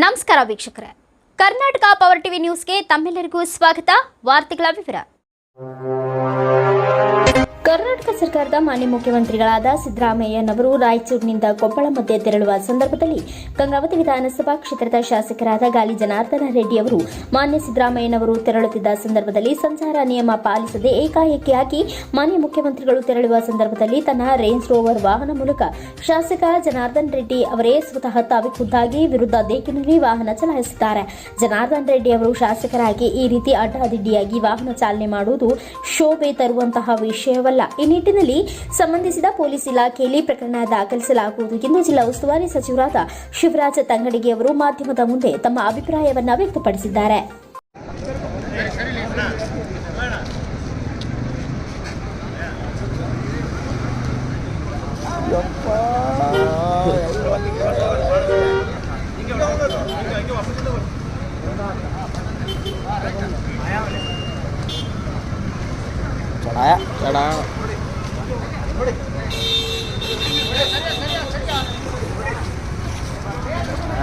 ನಮಸ್ಕಾರ ವೀಕ್ಷಕರೇ, Karnataka power TV ನ್ಯೂಸ್ಗೆ ತಮ್ಮೆಲ್ಲರಿಗೂ ಸ್ವಾಗತ. ವಾರ್ತೆಗಳ ವಿವರ. ಕರ್ನಾಟಕ ಸರ್ಕಾರದ ಮಾನ್ಯ ಮುಖ್ಯಮಂತ್ರಿಗಳಾದ ಸಿದ್ದರಾಮಯ್ಯನವರು ರಾಯಚೂರಿನಿಂದ ಕೊಪ್ಪಳ ಮಧ್ಯೆ ತೆರಳುವ ಸಂದರ್ಭದಲ್ಲಿ ಗಂಗಾವತಿ ವಿಧಾನಸಭಾ ಕ್ಷೇತ್ರದ ಶಾಸಕರಾದ ಗಾಲಿ ಜನಾರ್ದನ ರೆಡ್ಡಿ ಅವರು ಮಾನ್ಯ ಸಿದ್ದರಾಮಯ್ಯನವರು ತೆರಳುತ್ತಿದ್ದ ಸಂದರ್ಭದಲ್ಲಿ ಸಂಚಾರ ನಿಯಮ ಪಾಲಿಸದೆ ಏಕಾಏಕಿಯಾಗಿ ಮಾನ್ಯ ಮುಖ್ಯಮಂತ್ರಿಗಳು ತೆರಳುವ ಸಂದರ್ಭದಲ್ಲಿ ತನ್ನ ರೇಂಜ್ ರೋವರ್ ವಾಹನ ಮೂಲಕ ಶಾಸಕ ಜನಾರ್ದನ್ ರೆಡ್ಡಿ ಅವರೇ ಸ್ವತಃ ತಾವೇ ಖುದ್ದಾಗಿ ವಿರುದ್ಧ ದಿಕ್ಕಿನಲ್ಲಿ ವಾಹನ ಚಲಾಯಿಸಿದ್ದಾರೆ. ಜನಾರ್ದನ್ ರೆಡ್ಡಿ ಅವರು ಶಾಸಕರಾಗಿ ಈ ರೀತಿ ಅಡ್ಡಾದಿಡ್ಡಿಯಾಗಿ ವಾಹನ ಚಾಲನೆ ಮಾಡುವುದು ಶೋಭೆ ತರುವಂತಹ ವಿಷಯವಲ್ಲ. ಈ ನಿಟ್ಟಿನಲ್ಲಿ ಸಂಬಂಧಿಸಿದ ಪೊಲೀಸ್ ಇಲಾಖೆಯಲ್ಲಿ ಪ್ರಕರಣ ದಾಖಲಿಸಲಾಗುವುದು ಎಂದು ಜಿಲ್ಲಾ ಉಸ್ತುವಾರಿ ಸಚಿವರಾದ ಶಿವರಾಜ ತಂಗಡಗಿ ಅವರು ಮಾಧ್ಯಮದ ಮುಂದೆ ತಮ್ಮ ಅಭಿಪ್ರಾಯವನ್ನು ವ್ಯಕ್ತಪಡಿಸಿದ್ದಾರೆ.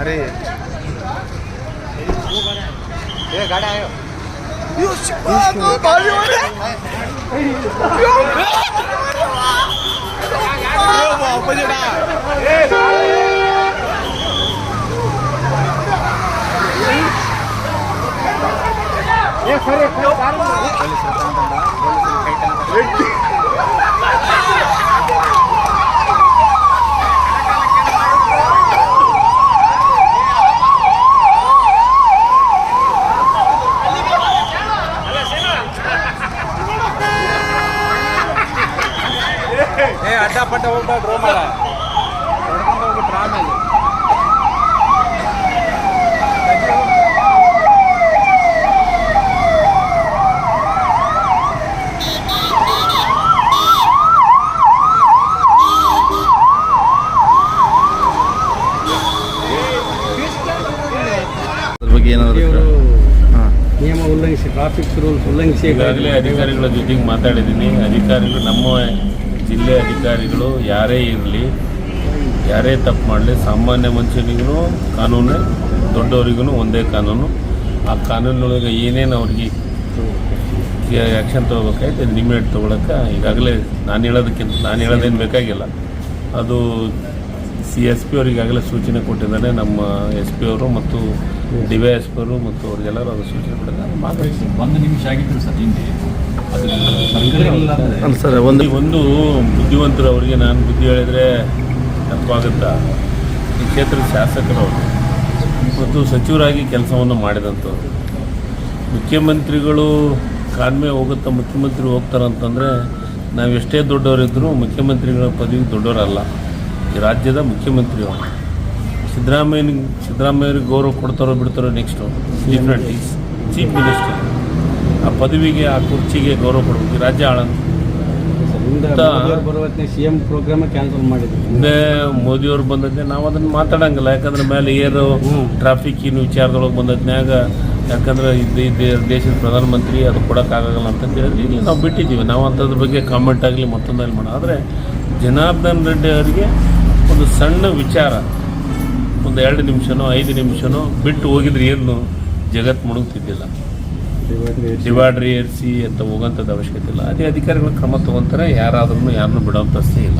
अरे ये गाड़ी आयो यो शिवा गाड़ी वाले यो बाप जड़ा ये खरे ಅಡ್ಡಪಟ್ಟ ಹೋಗ್ಬಿಟ್ರು ಮರ ಹೊಡ್ಕೊಂಡು ಹೋಗ್ಬಿಟ್ರು. ಆಮೇಲೆ ನಿಯಮ ಉಲ್ಲಂಘಿಸಿ ಟ್ರಾಫಿಕ್ ರೂಲ್ಸ್ ಉಲ್ಲಂಘಿಸಿ ಈಗಾಗಲೇ ಅಧಿಕಾರಿಗಳ ಜೊತೆಗೆ ಮಾತಾಡಿದ್ದೀನಿ. ಅಧಿಕಾರಿಗಳು ನಮ್ಮ ಜಿಲ್ಲೆ ಅಧಿಕಾರಿಗಳು ಯಾರೇ ಇರಲಿ, ಯಾರೇ ತಪ್ಪು ಮಾಡಲಿ, ಸಾಮಾನ್ಯ ಮನುಷ್ಯನಿಗೂ ಕಾನೂನು, ದೊಡ್ಡವರಿಗೂ ಒಂದೇ ಕಾನೂನು. ಆ ಕಾನೂನೊಳಗೆ ಏನೇನು ಅವ್ರಿಗೆ ಆ್ಯಕ್ಷನ್ ತೊಗೋಬೇಕಾಯ್ತು ಅದು ಇಮಿಡಿಯೇಟ್ ತೊಗೊಳಕ್ಕೆ ಈಗಾಗಲೇ ನಾನು ಹೇಳೋದೇನು ಬೇಕಾಗಿಲ್ಲ. ಅದು CSP ಅವ್ರಿಗೆ ಈಗಾಗಲೇ ಸೂಚನೆ ಕೊಟ್ಟಿದ್ದಾರೆ. ನಮ್ಮ SP ಅವರು ಮತ್ತು DYSP ಅವರು ಮತ್ತು ಅವ್ರಿಗೆಲ್ಲರೂ ಅದು ಸೂಚನೆ ಕೊಟ್ಟಿದ್ದಾರೆ. ಮಾತಾಡಿ 1 ನಿಮಿಷ ಆಗಿದ್ರು ಸರ್ ಹಿಂದೆ ಸರ್ ಒಂದು ಬುದ್ಧಿವಂತರು ಅವರಿಗೆ ನಾನು ಬುದ್ಧಿ ಹೇಳಿದರೆ ತಪ್ಪಾಗುತ್ತಾ? ಈ ಕ್ಷೇತ್ರದ ಶಾಸಕರವರು ಮತ್ತು ಸಚಿವರಾಗಿ ಕೆಲಸವನ್ನು ಮಾಡಿದಂಥವ್ರು. ಮುಖ್ಯಮಂತ್ರಿಗಳು ಕಾಣ್ಮೆ ಹೋಗುತ್ತಾ ಮುಖ್ಯಮಂತ್ರಿ ಹೋಗ್ತಾರಂತಂದರೆ ನಾವು ಎಷ್ಟೇ ದೊಡ್ಡವರಿದ್ದರೂ ಮುಖ್ಯಮಂತ್ರಿಗಳ ಪದವಿಗೆ ದೊಡ್ಡವರಲ್ಲ. ಈ ರಾಜ್ಯದ ಮುಖ್ಯಮಂತ್ರಿಯವರು ಸಿದ್ದರಾಮಯ್ಯವ್ರಿಗೆ ಗೌರವ ಕೊಡ್ತಾರೋ ಬಿಡ್ತಾರೋ next different is chief minister. ಆ ಪದವಿಗೆ, ಆ ಕುರ್ಚಿಗೆ ಗೌರವ ಕೊಡಬೇಕು. ರಾಜ್ಯ CM ಪ್ರೋಗ್ರಾಮ್ ಕ್ಯಾನ್ಸಲ್ ಮಾಡಿದ್ರು. ಹಿಂದೆ ಮೋದಿಯವ್ರು ಬಂದದ್ದೇ ನಾವು ಅದನ್ನು ಮಾತಾಡಂಗಿಲ್ಲ. ಯಾಕಂದ್ರೆ ಮೇಲೆ ಏರು ಟ್ರಾಫಿಕ್ಕಿನ ವಿಚಾರದೊಳಗೆ ಬಂದದ್ನ್ಯಾಗ, ಯಾಕಂದ್ರೆ ದೇಶದ ಪ್ರಧಾನಮಂತ್ರಿ ಅದು ಕೊಡೋಕ್ಕಾಗಲ್ಲ ಅಂತಂದು ಹೇಳಿದ್ವಿ. ಇಲ್ಲಿ ನಾವು ಬಿಟ್ಟಿದ್ದೀವಿ. ನಾವು ಅಂಥದ್ರ ಬಗ್ಗೆ ಕಾಮೆಂಟ್ ಆಗಲಿ ಮತ್ತೊಂದಲ್ಲಿ ಮಾಡೋಣ. ಆದರೆ ಜನಾರ್ದನ್ ರೆಡ್ಡಿ ಅವರಿಗೆ ಒಂದು ಸಣ್ಣ ವಿಚಾರ, ಒಂದು 2 ನಿಮಿಷನೋ 5 ನಿಮಿಷನೋ ಬಿಟ್ಟು ಹೋಗಿದ್ರೆ ಏನು ಜಗತ್ತು ಮುಳುಗ್ತಿದ್ದಿಲ್ಲ. ಡಿವೈಡರ್ ಏರಿಸಿ ಅಂತ ಹೋಗೋಂಥದ್ದು ಅವಶ್ಯಕತೆ ಇಲ್ಲ. ಅದೇ ಅಧಿಕಾರಿಗಳು ಕ್ರಮ ತೊಗೊತಾರೆ. ಯಾರಾದ್ರೂ ಯಾರನ್ನೂ ಬಿಡೋಂಥ ಪ್ರಶ್ನೆ ಇಲ್ಲ.